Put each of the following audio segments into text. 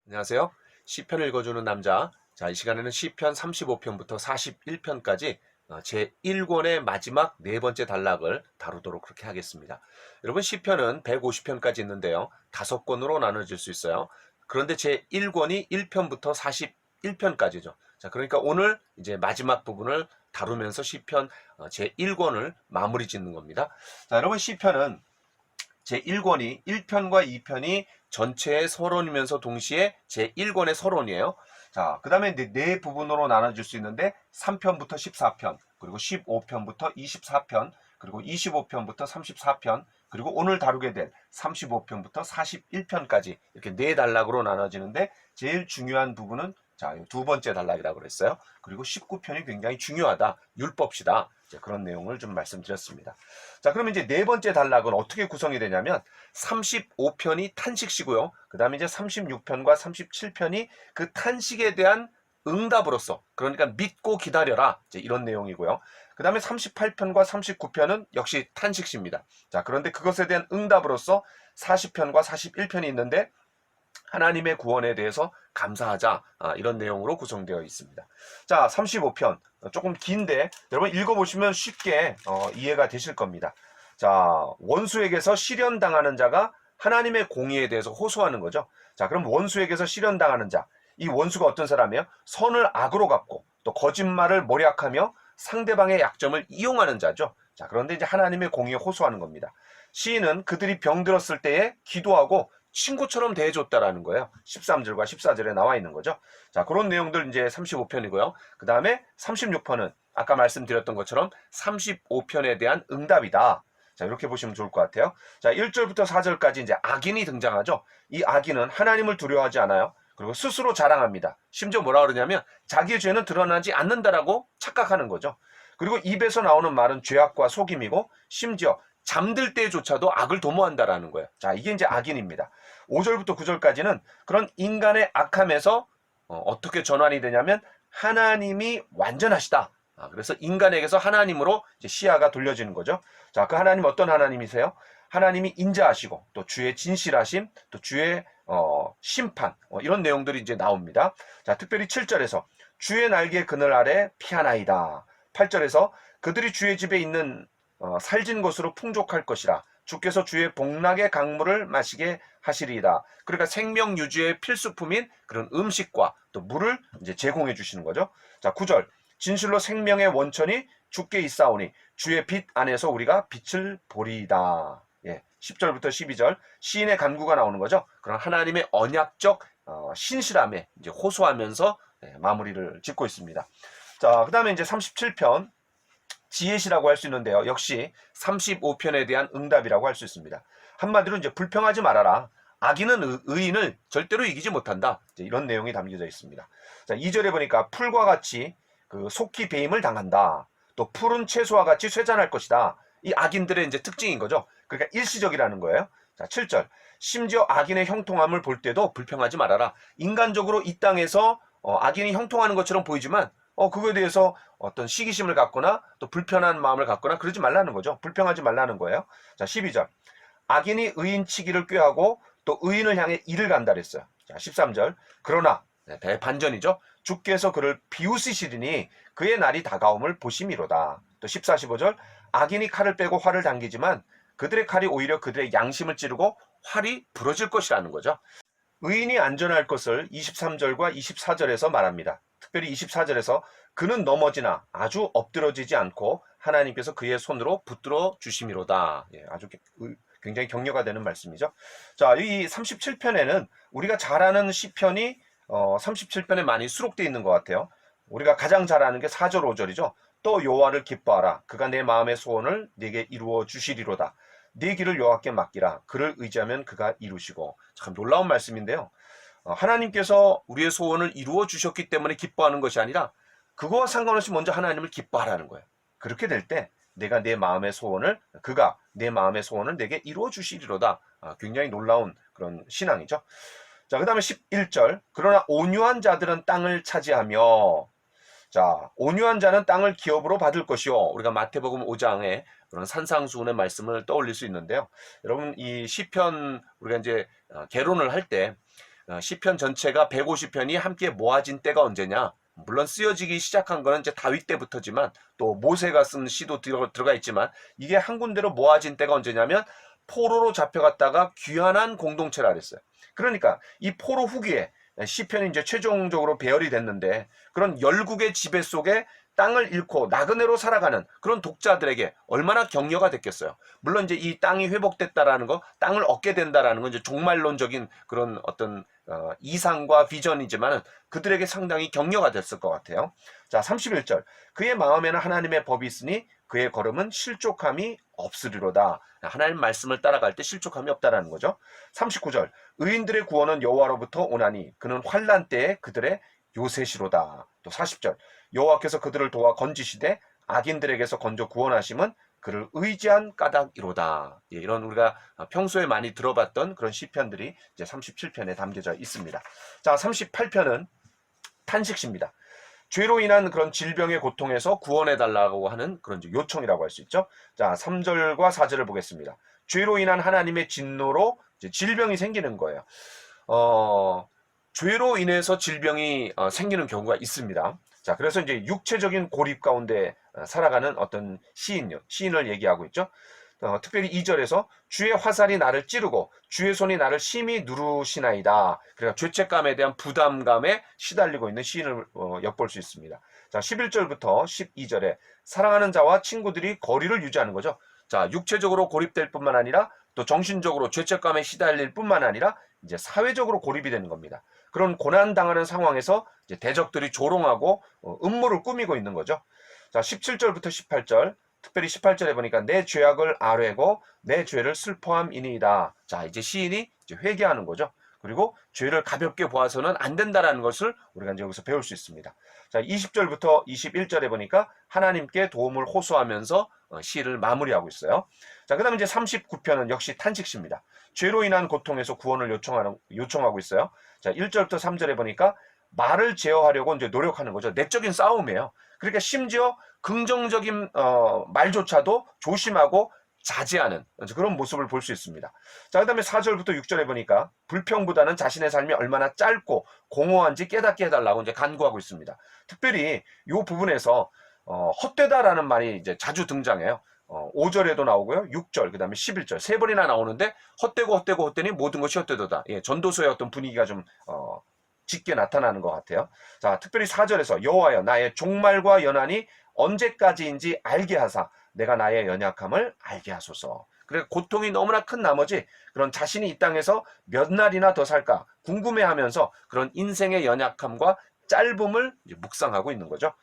안녕하세요. 시편 읽어주는 남자. 자, 이 시간에는 시편 35편부터 41편까지 제1권의 마지막 네 번째 단락을 다루도록 그렇게 하겠습니다. 여러분, 시편은 150편까지 있는데요. 5권으로 나눠질 수 있어요. 그런데 제1권이 1편부터 41편까지죠. 자, 그러니까 오늘 이제 마지막 부분을 다루면서 시편 제1권을 마무리 짓는 겁니다. 자, 여러분, 시편은 제1권이 1편과 2편이 전체의 서론이면서 동시에 제1권의 서론이에요. 자, 그 다음에 네 부분으로 나눠질 수 있는데 3편부터 14편, 그리고 15편부터 24편, 그리고 25편부터 34편, 그리고 오늘 다루게 될 35편부터 41편까지 이렇게 네 단락으로 나눠지는데 제일 중요한 부분은 자, 두 번째 단락이라고 그랬어요. 그리고 19편이 굉장히 중요하다. 율법시다. 그런 내용을 좀 말씀드렸습니다. 자, 그러면 이제 네 번째 단락은 어떻게 구성이 되냐면 35편이 탄식시고요. 그 다음에 이제 36편과 37편이 그 탄식에 대한 응답으로서, 그러니까 믿고 기다려라, 이제 이런 내용이고요. 그 다음에 38편과 39편은 역시 탄식시입니다. 자, 그런데 그것에 대한 응답으로서 40편과 41편이 있는데 하나님의 구원에 대해서 감사하자, 이런 내용으로 구성되어 있습니다. 자, 35편 조금 긴데 여러분 읽어보시면 쉽게 이해가 되실 겁니다. 자, 원수에게서 실현당하는 자가 하나님의 공의에 대해서 호소하는 거죠. 자, 그럼 원수에게서 실현당하는 자, 이 원수가 어떤 사람이에요? 선을 악으로 갚고 또 거짓말을 모략하며 상대방의 약점을 이용하는 자죠. 자, 그런데 이제 하나님의 공의에 호소하는 겁니다. 시인은 그들이 병들었을 때에 기도하고 친구처럼 대해줬다라는 거예요. 13절과 14절에 나와 있는 거죠. 자, 그런 내용들 이제 35편이고요. 그 다음에 36편은 아까 말씀드렸던 것처럼 35편에 대한 응답이다. 자, 이렇게 보시면 좋을 것 같아요. 자, 1절부터 4절까지 이제 악인이 등장하죠. 이 악인은 하나님을 두려워하지 않아요. 그리고 스스로 자랑합니다. 심지어 뭐라 그러냐면 자기의 죄는 드러나지 않는다라고 착각하는 거죠. 그리고 입에서 나오는 말은 죄악과 속임이고 심지어 잠들 때조차도 악을 도모한다라는 거예요. 자, 이게 이제 악인입니다. 5절부터 9절까지는 그런 인간의 악함에서 어떻게 전환이 되냐면 하나님이 완전하시다. 그래서 인간에게서 하나님으로 이제 시야가 돌려지는 거죠. 자, 그 하나님 어떤 하나님이세요? 하나님이 인자하시고 또 주의 진실하심, 또 주의 심판, 이런 내용들이 이제 나옵니다. 자, 특별히 7절에서 주의 날개 그늘 아래 피하나이다. 8절에서 그들이 주의 집에 있는 살진 것으로 풍족할 것이라. 주께서 주의 복락의 강물을 마시게 하시리이다. 그러니까 생명 유지의 필수품인 그런 음식과 또 물을 이제 제공해 주시는 거죠. 자, 9절. 진실로 생명의 원천이 주께 있사오니 주의 빛 안에서 우리가 빛을 보리이다. 예, 10절부터 12절 시인의 간구가 나오는 거죠. 그런 하나님의 언약적 신실함에 이제 호소하면서 마무리를 짓고 있습니다. 자, 그다음에 이제 37편 지혜시라고 할 수 있는데요. 역시 35편에 대한 응답이라고 할 수 있습니다. 한마디로 이제 불평하지 말아라. 악인은 의인을 절대로 이기지 못한다. 이런 내용이 담겨져 있습니다. 자, 2절에 보니까 풀과 같이 그 속히 배임을 당한다. 또 푸른 채소와 같이 쇠잔할 것이다. 이 악인들의 이제 특징인 거죠. 그러니까 일시적이라는 거예요. 자, 7절. 심지어 악인의 형통함을 볼 때도 불평하지 말아라. 인간적으로 이 땅에서 악인이 형통하는 것처럼 보이지만 그거에 대해서 어떤 시기심을 갖거나 또 불편한 마음을 갖거나 그러지 말라는 거죠. 불평하지 말라는 거예요. 자, 12절. 악인이 의인 치기를 꾀하고 또 의인을 향해 이를 간다 그랬어요. 자, 13절. 그러나 대반전이죠. 주께서 그를 비웃으시리니 그의 날이 다가옴을 보심이로다. 또 14, 15절. 악인이 칼을 빼고 활을 당기지만 그들의 칼이 오히려 그들의 양심을 찌르고 활이 부러질 것이라는 거죠. 의인이 안전할 것을 23절과 24절에서 말합니다. 특별히 24절에서 그는 넘어지나 아주 엎드러지지 않고 하나님께서 그의 손으로 붙들어 주심이로다. 예, 아주 굉장히 격려가 되는 말씀이죠. 자, 이 37편에는 우리가 잘 아는 시편이 37편에 많이 수록되어 있는 것 같아요. 우리가 가장 잘 아는 게 4절, 5절이죠. 또 여호와를 기뻐하라. 그가 내 마음의 소원을 네게 이루어 주시리로다. 네 길을 여호와께 맡기라. 그를 의지하면 그가 이루시고. 참 놀라운 말씀인데요. 하나님께서 우리의 소원을 이루어 주셨기 때문에 기뻐하는 것이 아니라 그거와 상관없이 먼저 하나님을 기뻐하라는 거예요. 그렇게 될 때 내가 내 마음의 소원을 그가 내 마음의 소원을 내게 이루어 주시리로다. 굉장히 놀라운 그런 신앙이죠. 자, 그 다음에 11절. 그러나 온유한 자들은 땅을 차지하며. 자, 온유한 자는 땅을 기업으로 받을 것이요. 우리가 마태복음 5장에 그런 산상수훈의 말씀을 떠올릴 수 있는데요. 여러분, 이 시편 우리가 이제 개론을 할 때 시편 전체가 150편이 함께 모아진 때가 언제냐? 물론 쓰여지기 시작한 거는 이제 다윗 때부터지만 또 모세가 쓴 시도 들어가 있지만 이게 한 군데로 모아진 때가 언제냐면 포로로 잡혀갔다가 귀환한 공동체라 그랬어요. 그러니까 이 포로 후기에 시편이 이제 최종적으로 배열이 됐는데 그런 열국의 지배 속에 땅을 잃고 나그네로 살아가는 그런 독자들에게 얼마나 격려가 됐겠어요. 물론 이제 이 땅이 회복됐다라는 거, 땅을 얻게 된다라는 건 이제 종말론적인 그런 어떤 이상과 비전이지만은 그들에게 상당히 격려가 됐을 것 같아요. 자, 31절. 그의 마음에는 하나님의 법이 있으니 그의 걸음은 실족함이 없으리로다. 하나님 말씀을 따라갈 때 실족함이 없다라는 거죠. 39절. 의인들의 구원은 여호와로부터 오나니 그는 환난 때에 그들의 요새시로다. 또 40절. 여호와께서 그들을 도와 건지시되 악인들에게서 건져 구원하심은 그를 의지한 까닭이로다. 예, 이런 우리가 평소에 많이 들어봤던 그런 시편들이 이제 37편에 담겨져 있습니다. 자, 38편은 탄식시입니다. 죄로 인한 그런 질병의 고통에서 구원해달라고 하는 그런 요청이라고 할 수 있죠. 자, 3절과 4절을 보겠습니다. 죄로 인한 하나님의 진노로 이제 질병이 생기는 거예요. 죄로 인해서 질병이 생기는 경우가 있습니다. 자, 그래서 이제 육체적인 고립 가운데 살아가는 어떤 시인을 얘기하고 있죠. 특별히 2절에서 주의 화살이 나를 찌르고 주의 손이 나를 심히 누르시나이다. 그러니까 죄책감에 대한 부담감에 시달리고 있는 시인을 엿볼 수 있습니다. 자, 11절부터 12절에 사랑하는 자와 친구들이 거리를 유지하는 거죠. 자, 육체적으로 고립될 뿐만 아니라 또 정신적으로 죄책감에 시달릴 뿐만 아니라 이제 사회적으로 고립이 되는 겁니다. 그런 고난당하는 상황에서 이제 대적들이 조롱하고 음모를 꾸미고 있는 거죠. 자, 17절부터 18절, 특별히 18절에 보니까 내 죄악을 아뢰고 내 죄를 슬퍼함이니이다. 자, 이제 시인이 이제 회개하는 거죠. 그리고 죄를 가볍게 보아서는 안 된다라는 것을 우리가 이제 여기서 배울 수 있습니다. 자, 20절부터 21절에 보니까 하나님께 도움을 호소하면서 시를 마무리하고 있어요. 자, 그다음에 이제 39편은 역시 탄식시입니다. 죄로 인한 고통에서 구원을 요청하고 있어요. 자, 1절부터 3절에 보니까 말을 제어하려고 이제 노력하는 거죠. 내적인 싸움이에요. 그러니까 심지어 긍정적인 말조차도 조심하고 자제하는 그런 모습을 볼 수 있습니다. 자, 그 다음에 4절부터 6절에 보니까 불평보다는 자신의 삶이 얼마나 짧고 공허한지 깨닫게 해달라고 이제 간구하고 있습니다. 특별히 이 부분에서 헛되다라는 말이 이제 자주 등장해요. 5절에도 나오고요. 6절, 그 다음에 11절 세 번이나 나오는데 헛되니 모든 것이 헛되도다. 예, 전도서의 어떤 분위기가 좀 짙게 나타나는 것 같아요. 자, 특별히 4절에서 여호와여 나의 종말과 연한이 언제까지인지 알게 하사 내가 나의 연약함을 알게 하소서. 그래 고통이 너무나 큰 나머지 그런 자신이 이 땅에서 몇 날이나 더 살까 궁금해하면서 그런 인생의 연약함과 짧음을 이제 묵상하고 있는 거죠.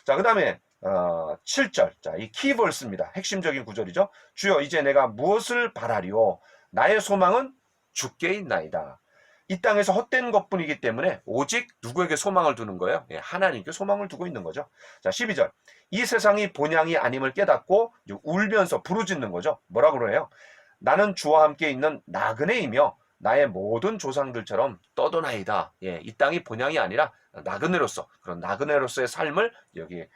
자, 그 다음에 7절. 자, 이 키버스입니다. 핵심적인 구절이죠. 주여 이제 내가 무엇을 바라리오? 나의 소망은 주께 있나이다. 이 땅에서 헛된 것뿐이기 때문에 오직 누구에게 소망을 두는 거예요? 예, 하나님께 소망을 두고 있는 거죠. 자, 12절. 이 세상이 본향이 아님을 깨닫고 울면서 부르짖는 거죠. 뭐라고 그래요? 나는 주와 함께 있는 나그네이며 나의 모든 조상들처럼 떠도나이다. 예, 이 땅이 본향이 아니라 나그네로서 그런 나그네로서의 삶을 여기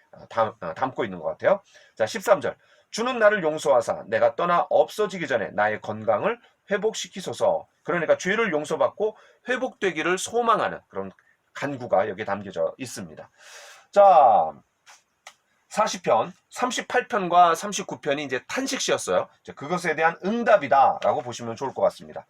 담고 있는 것 같아요. 자, 13절. 주는 나를 용서하사 내가 떠나 없어지기 전에 나의 건강을 회복시키소서. 그러니까 죄를 용서받고 회복되기를 소망하는 그런 간구가 여기에 담겨져 있습니다. 자, 40편, 38편과 39편이 이제 탄식시였어요. 그것에 대한 응답이다라고 보시면 좋을 것 같습니다.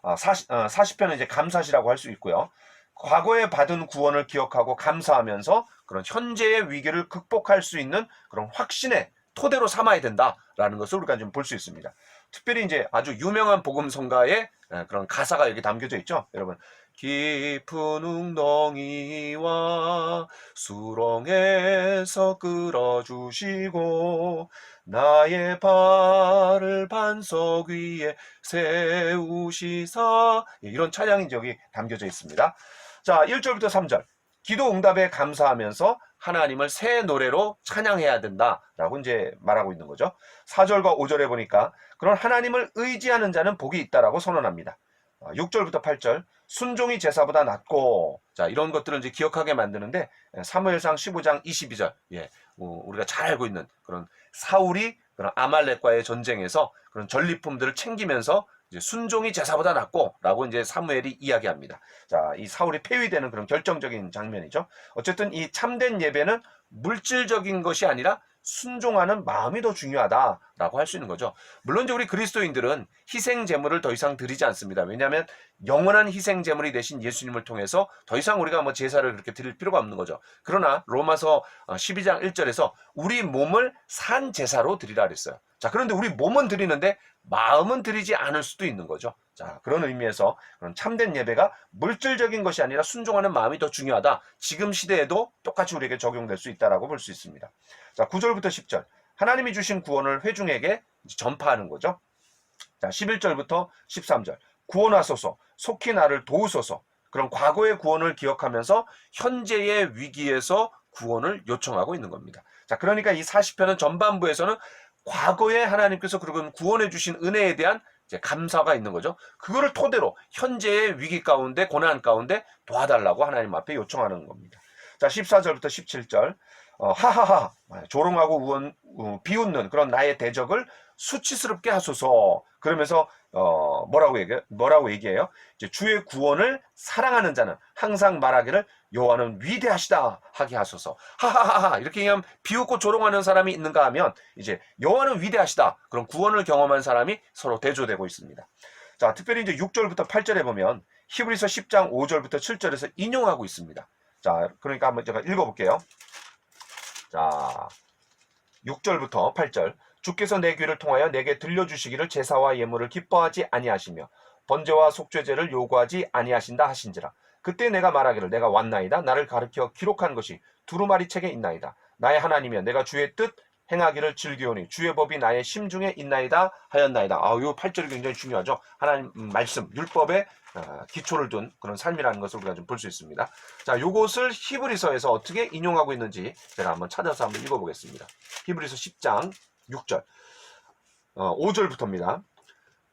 40편은 이제 감사시라고 할 수 있고요. 과거에 받은 구원을 기억하고 감사하면서 그런 현재의 위기를 극복할 수 있는 그런 확신의 토대로 삼아야 된다라는 것을 우리가 좀 볼 수 있습니다. 특별히 이제 아주 유명한 복음성가의 그런 가사가 여기 담겨져 있죠. 여러분, 깊은 웅덩이와 수렁에서 끌어주시고 나의 발을 반석 위에 세우시사, 이런 찬양이 여기 담겨져 있습니다. 자, 1절부터 3절. 기도 응답에 감사하면서 하나님을 새 노래로 찬양해야 된다라고 이제 말하고 있는 거죠. 4절과 5절에 보니까 그런 하나님을 의지하는 자는 복이 있다라고 선언합니다. 6절부터 8절. 순종이 제사보다 낫고, 자, 이런 것들을 이제 기억하게 만드는데 사무엘상 15장 22절. 예, 우리가 잘 알고 있는 그런 사울이 그런 아말렉과의 전쟁에서 그런 전리품들을 챙기면서 이제 순종이 제사보다 낫고라고 이제 사무엘이 이야기합니다. 자, 이 사울이 폐위되는 그런 결정적인 장면이죠. 어쨌든 이 참된 예배는 물질적인 것이 아니라 순종하는 마음이 더 중요하다라고 할 수 있는 거죠. 물론 이제 우리 그리스도인들은 희생 제물을 더 이상 드리지 않습니다. 왜냐하면 영원한 희생 제물이 되신 예수님을 통해서 더 이상 우리가 뭐 제사를 그렇게 드릴 필요가 없는 거죠. 그러나 로마서 12장 1절에서 우리 몸을 산 제사로 드리라 그랬어요. 자, 그런데 우리 몸은 드리는데 마음은 드리지 않을 수도 있는 거죠. 자, 그런 의미에서 그런 참된 예배가 물질적인 것이 아니라 순종하는 마음이 더 중요하다. 지금 시대에도 똑같이 우리에게 적용될 수 있다라고 볼 수 있습니다. 자, 9절부터 10절. 하나님이 주신 구원을 회중에게 전파하는 거죠. 자, 11절부터 13절. 구원하소서, 속히 나를 도우소서. 그런 과거의 구원을 기억하면서 현재의 위기에서 구원을 요청하고 있는 겁니다. 자, 그러니까 이 40편은 전반부에서는 과거에 하나님께서 그런 구원해 주신 은혜에 대한 이제 감사가 있는 거죠. 그거를 토대로 현재의 위기 가운데, 고난 가운데 도와달라고 하나님 앞에 요청하는 겁니다. 자, 14절부터 17절. 하하하, 조롱하고 비웃는 그런 나의 대적을 수치스럽게 하소서. 그러면서 뭐라고 얘기해요? 이제 주의 구원을 사랑하는 자는 항상 말하기를 여호와는 위대하시다 하게 하소서. 하하하하, 이렇게 얘기하면 비웃고 조롱하는 사람이 있는가 하면 이제 여호와는 위대하시다, 그런 구원을 경험한 사람이 서로 대조되고 있습니다. 자, 특별히 이제 6절부터 8절에 보면 히브리서 10장 5절부터 7절에서 인용하고 있습니다. 자, 그러니까 한번 제가 읽어볼게요. 자, 6절부터 8절. 주께서 내 귀를 통하여 내게 들려주시기를 제사와 예물을 기뻐하지 아니하시며 번제와 속죄제를 요구하지 아니하신다 하신지라. 그때 내가 말하기를 내가 왔나이다. 나를 가르쳐 기록한 것이 두루마리 책에 있나이다. 나의 하나님이여 내가 주의 뜻 행하기를 즐기오니 주의 법이 나의 심중에 있나이다 하였나이다. 요 8절이 굉장히 중요하죠. 하나님 말씀, 율법에 기초를 둔 그런 삶이라는 것을 우리가 좀 볼 수 있습니다. 자, 요것을 히브리서에서 어떻게 인용하고 있는지 제가 한번 찾아서 한번 읽어보겠습니다. 히브리서 10장 6절, 5절부터입니다.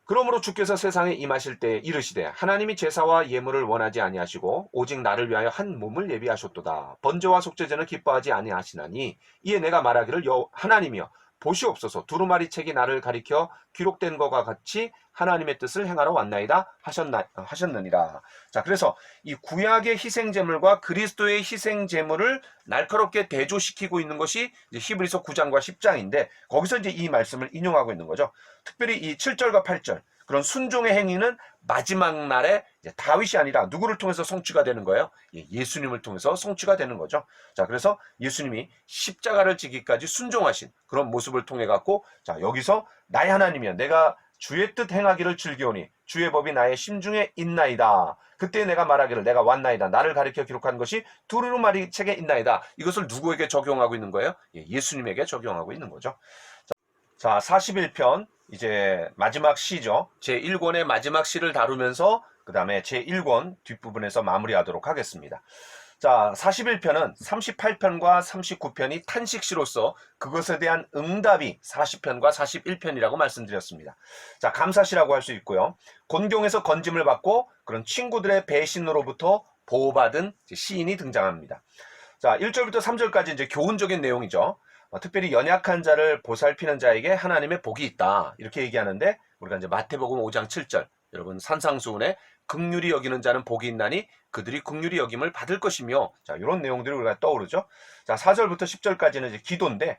그러므로 주께서 세상에 임하실 때에 이르시되 하나님이 제사와 예물을 원하지 아니하시고 오직 나를 위하여 한 몸을 예비하셨도다. 번제와 속죄제는 기뻐하지 아니하시나니 이에 내가 말하기를 하나님이여 보시옵소서 두루마리 책이 나를 가리켜 기록된 것과 같이 하나님의 뜻을 행하러 왔나이다 하셨느니라. 자, 그래서 이 구약의 희생제물과 그리스도의 희생제물을 날카롭게 대조시키고 있는 것이 이제 히브리서 9장과 10장인데 거기서 이제 이 말씀을 인용하고 있는 거죠. 특별히 이 7절과 8절 그런 순종의 행위는 마지막 날에 이제 다윗이 아니라 누구를 통해서 성취가 되는 거예요? 예수님을 통해서 성취가 되는 거죠. 자, 그래서 예수님이 십자가를 지기까지 순종하신 그런 모습을 통해 갖고 자, 여기서 나의 하나님이여 내가 주의 뜻 행하기를 즐기오니 주의 법이 나의 심중에 있나이다. 그때 내가 말하기를 내가 왔나이다. 나를 가리켜 기록한 것이 두루마리 책에 있나이다. 이것을 누구에게 적용하고 있는 거예요? 예수님에게 적용하고 있는 거죠. 자, 41편 이제 마지막 시죠. 제1권의 마지막 시를 다루면서 그 다음에 제1권 뒷부분에서 마무리하도록 하겠습니다. 자, 41편은 38편과 39편이 탄식시로서 그것에 대한 응답이 40편과 41편이라고 말씀드렸습니다. 자, 감사시라고 할 수 있고요. 곤경에서 건짐을 받고 그런 친구들의 배신으로부터 보호받은 시인이 등장합니다. 자, 1절부터 3절까지 이제 교훈적인 내용이죠. 특별히 연약한 자를 보살피는 자에게 하나님의 복이 있다. 이렇게 얘기하는데 우리가 이제 마태복음 5장 7절 여러분 산상수훈에 긍휼히 여기는 자는 복이 있나니 그들이 긍휼히 여김을 받을 것이며 자, 이런 내용들이 우리가 떠오르죠. 자, 4절부터 10절까지는 이제 기도인데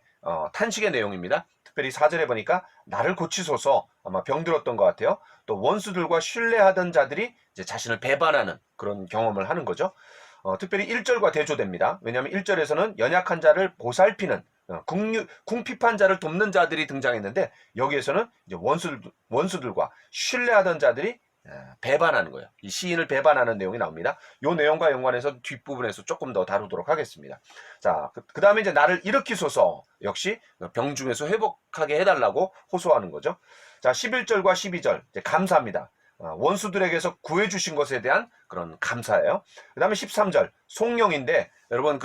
탄식의 내용입니다. 특별히 4절에 보니까 나를 고치소서 아마 병들었던 것 같아요. 또 원수들과 신뢰하던 자들이 이제 자신을 배반하는 그런 경험을 하는 거죠. 특별히 1절과 대조됩니다. 왜냐하면 1절에서는 연약한 자를 보살피는 궁핍한 자를 돕는 자들이 등장했는데 여기에서는 이제 원수들과 신뢰하던 자들이 배반하는 거예요. 이 시인을 배반하는 내용이 나옵니다. 이 내용과 연관해서 뒷부분에서 조금 더 다루도록 하겠습니다. 자, 그 다음에 이제 나를 일으키소서 역시 병중에서 회복하게 해달라고 호소하는 거죠. 자, 11절과 12절 이제 감사합니다. 원수들에게서 구해주신 것에 대한 그런 감사예요. 그 다음에 13절 송영인데 여러분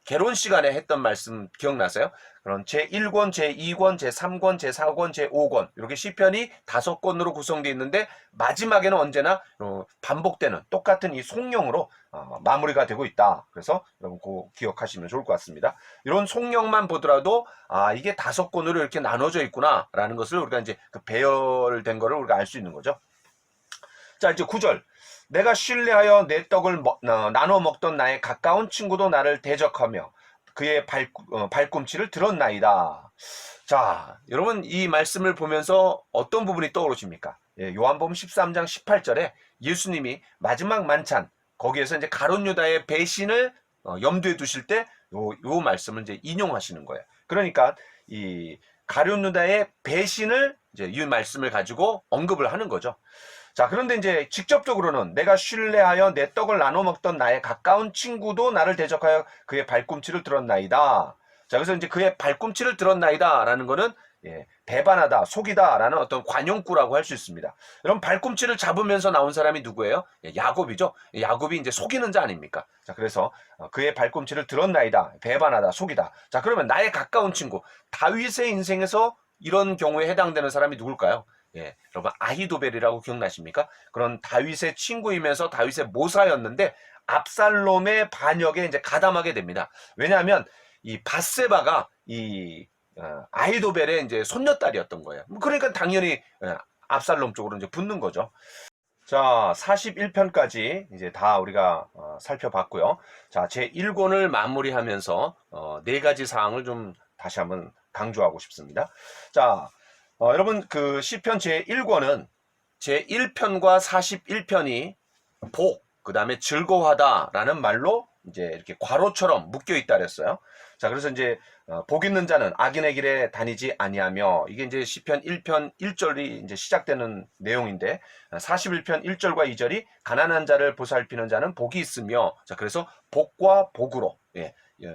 개론 시간에 했던 말씀 기억나세요? 그런 제1권, 제2권, 제3권, 제4권, 제5권 이렇게 시편이 5권으로 구성되어 있는데 마지막에는 언제나 반복되는 똑같은 이 송영으로 마무리가 되고 있다. 그래서 여러분 그거 기억하시면 좋을 것 같습니다. 이런 송영만 보더라도 이게 5권으로 이렇게 나눠져 있구나 라는 것을 우리가 이제 그 배열된 거를 우리가 알 수 있는 거죠. 자, 이제 9절. 내가 신뢰하여 내 떡을 나눠 먹던 나의 가까운 친구도 나를 대적하며 그의 발꿈치를 들었나이다. 자, 여러분 이 말씀을 보면서 어떤 부분이 떠오르십니까? 예, 요한복음 13장 18절에 예수님이 마지막 만찬 거기에서 이제 가룟 유다의 배신을 염두에 두실 때 요 말씀을 이제 인용하시는 거예요. 그러니까 이 가룟 유다의 배신을 이제 이 말씀을 가지고 언급을 하는 거죠. 자, 그런데 이제 직접적으로는 내가 신뢰하여 내 떡을 나눠 먹던 나의 가까운 친구도 나를 대적하여 그의 발꿈치를 들었나이다. 자, 그래서 이제 그의 발꿈치를 들었나이다 라는 거는 배반하다, 속이다 라는 어떤 관용구라고 할 수 있습니다. 여러분 발꿈치를 잡으면서 나온 사람이 누구예요? 야곱이죠. 야곱이 이제 속이는 자 아닙니까? 자, 그래서 그의 발꿈치를 들었나이다, 배반하다, 속이다. 자, 그러면 나의 가까운 친구, 다윗의 인생에서 이런 경우에 해당되는 사람이 누굴까요? 예, 여러분 아히도벨이라고 기억나십니까? 그런 다윗의 친구이면서 다윗의 모사였는데 압살롬의 반역에 이제 가담하게 됩니다. 왜냐하면 이 밧세바가 이 아히도벨의 이제 손녀딸이었던 거예요. 그러니까 당연히 압살롬 쪽으로 이제 붙는 거죠. 자, 41편까지 이제 다 우리가 살펴봤고요. 자, 제 1권을 마무리하면서 4가지 사항을 좀 다시 한번 강조하고 싶습니다. 자, 여러분 그 시편 제1권은 제1편과 41편이 복, 그 다음에 즐거워하다라는 말로 이제 이렇게 괄호처럼 묶여 있다 그랬어요. 자, 그래서 이제 복 있는 자는 악인의 길에 다니지 아니하며, 이게 이제 시편 1편 1절이 이제 시작되는 내용인데 41편 1절과 2절이 가난한 자를 보살피는 자는 복이 있으며, 자, 그래서 복과 복으로,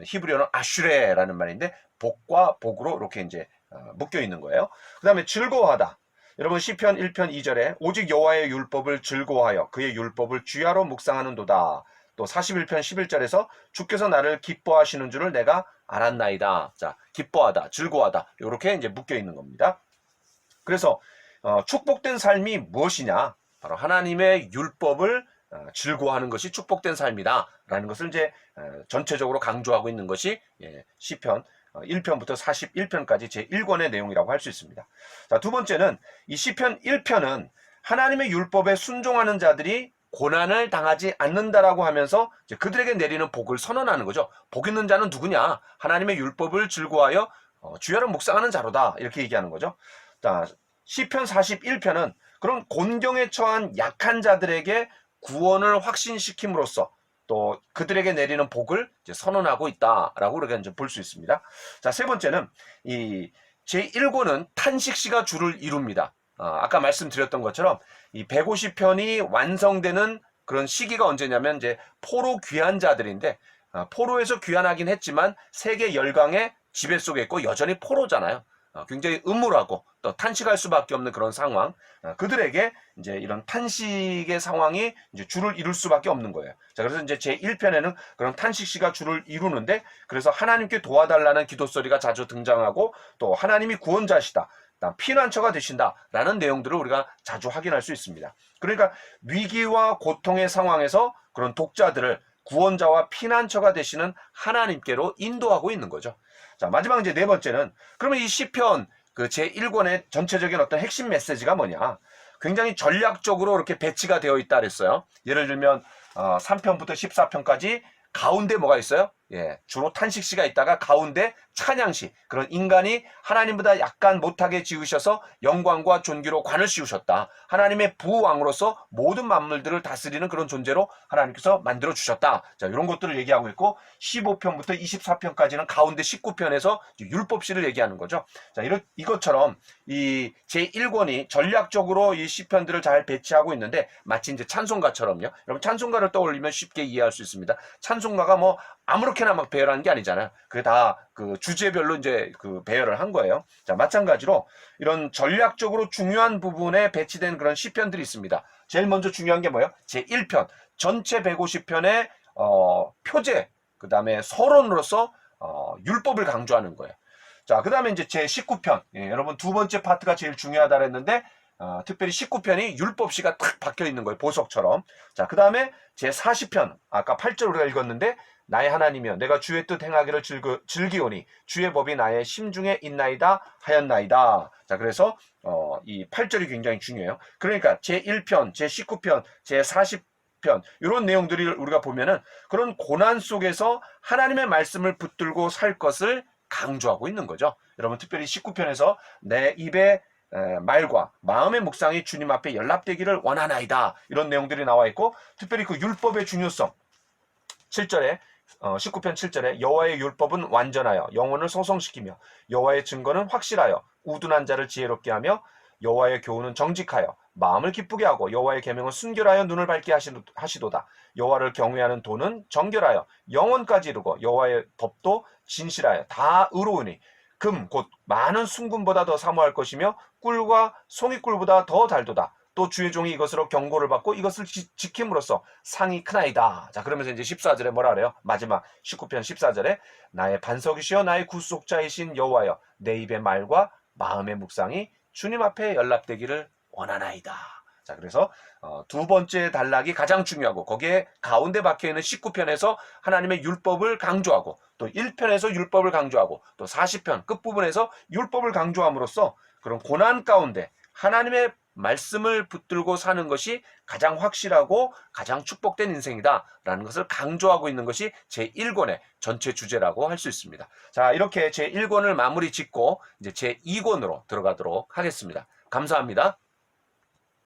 히브리어는 아슈레라는 말인데 복과 복으로 이렇게 이제 묶여 있는 거예요. 그 다음에 즐거워하다. 여러분 시편 1편 2절에 오직 여호와의 율법을 즐거워하여 그의 율법을 주야로 묵상하는도다. 또 41편 11절에서 주께서 나를 기뻐하시는 줄을 내가 알았나이다. 자, 기뻐하다, 즐거워하다 이렇게 이제 묶여 있는 겁니다. 그래서 축복된 삶이 무엇이냐? 바로 하나님의 율법을 즐거워하는 것이 축복된 삶이다 라는 것을 이제 전체적으로 강조하고 있는 것이 시편 1편부터 41편까지 제1권의 내용이라고 할 수 있습니다. 자, 두 번째는 이 시편 1편은 하나님의 율법에 순종하는 자들이 고난을 당하지 않는다라고 하면서 이제 그들에게 내리는 복을 선언하는 거죠. 복 있는 자는 누구냐? 하나님의 율법을 즐거워하여 주야로 묵상하는 자로다, 이렇게 얘기하는 거죠. 자, 시편 41편은 그런 곤경에 처한 약한 자들에게 구원을 확신시킴으로써 또 그들에게 내리는 복을 이제 선언하고 있다라고 우리가 이제 볼 수 있습니다. 자, 세 번째는 이 제1권은 탄식시가 주를 이룹니다. 아까 말씀드렸던 것처럼 이 150편이 완성되는 그런 시기가 언제냐면 이제 포로 귀환 자들인데, 포로에서 귀환하긴 했지만 세계 열강의 지배 속에 있고 여전히 포로잖아요. 굉장히 음울하고 또 탄식할 수밖에 없는 그런 상황, 그들에게 이제 이런 탄식의 상황이 이제 주를 이룰 수밖에 없는 거예요. 자, 그래서 이제 제 1편에는 그런 탄식시가 주를 이루는데, 그래서 하나님께 도와달라는 기도 소리가 자주 등장하고 또 하나님이 구원자시다, 피난처가 되신다라는 내용들을 우리가 자주 확인할 수 있습니다. 그러니까 위기와 고통의 상황에서 그런 독자들을 구원자와 피난처가 되시는 하나님께로 인도하고 있는 거죠. 자, 마지막 이제 네 번째는 그러면 이 시편 그 제1권의 전체적인 어떤 핵심 메시지가 뭐냐? 굉장히 전략적으로 이렇게 배치가 되어 있다 그랬어요. 예를 들면 3편부터 14편까지 가운데 뭐가 있어요? 주로 탄식시가 있다가 가운데 찬양시, 그런 인간이 하나님보다 약간 못하게 지으셔서 영광과 존귀로 관을 씌우셨다. 하나님의 부왕으로서 모든 만물들을 다스리는 그런 존재로 하나님께서 만들어 주셨다. 자, 이런 것들을 얘기하고 있고 15편부터 24편까지는 가운데 19편에서 율법시를 얘기하는 거죠. 자, 이것처럼 이 제1권이 전략적으로 이 시편들을 잘 배치하고 있는데 마치 이제 찬송가처럼요. 여러분 찬송가를 떠올리면 쉽게 이해할 수 있습니다. 찬송가가 뭐 아무렇게나 막 배열하는 게 아니잖아요. 그게 다 그 주제별로 이제 그 배열을 한 거예요. 자, 마찬가지로 이런 전략적으로 중요한 부분에 배치된 그런 시편들이 있습니다. 제일 먼저 중요한 게 뭐예요? 제1편 전체 150편의 표제, 그 다음에 서론으로서 율법을 강조하는 거예요. 자, 그 다음에 이제 제 19편. 예, 여러분 두 번째 파트가 제일 중요하다 그랬는데, 특별히 19편이 율법시가 탁 박혀 있는 거예요. 보석처럼. 자, 그 다음에 제 40편. 아까 8절 우리가 읽었는데, 나의 하나님이여 내가 주의 뜻 행하기를 즐기오니 주의 법이 나의 심중에 있나이다 하였나이다. 자, 그래서 이 8절이 굉장히 중요해요. 그러니까 제 1편, 제 19편, 제 40편 이런 내용들을 우리가 보면은 그런 고난 속에서 하나님의 말씀을 붙들고 살 것을 강조하고 있는 거죠. 여러분 특별히 19편에서 내 입에 말과 마음의 묵상이 주님 앞에 연락되기를 원하나이다. 이런 내용들이 나와 있고 특별히 그 율법의 중요성 7절에 19편 7절에 여호와의 율법은 완전하여 영혼을 소성시키며 여호와의 증거는 확실하여 우둔한 자를 지혜롭게 하며 여호와의 교훈은 정직하여 마음을 기쁘게 하고 여호와의 계명은 순결하여 눈을 밝게 하시도다. 여호와를 경외하는 도는 정결하여 영혼까지 이루고 여호와의 법도 진실하여 다 의로우니 금 곧 많은 순금보다 더 사모할 것이며 꿀과 송이꿀보다 더 달도다. 또 주의 종이 이것으로 경고를 받고 이것을 지킴으로써 상이 크나이다. 자, 그러면서 이제 14절에 뭐라 그래요? 마지막 19편 14절에 나의 반석이시여 나의 구속자이신 여호와여 내 입의 말과 마음의 묵상이 주님 앞에 연락되기를 원하나이다. 자, 그래서 두 번째 단락이 가장 중요하고 거기에 가운데 박혀있는 19편에서 하나님의 율법을 강조하고 또 1편에서 율법을 강조하고 또 40편 끝부분에서 율법을 강조함으로써 그런 고난 가운데 하나님의 말씀을 붙들고 사는 것이 가장 확실하고 가장 축복된 인생이다라는 것을 강조하고 있는 것이 제1권의 전체 주제라고 할 수 있습니다. 자, 이렇게 제1권을 마무리 짓고 이제 제2권으로 들어가도록 하겠습니다. 감사합니다.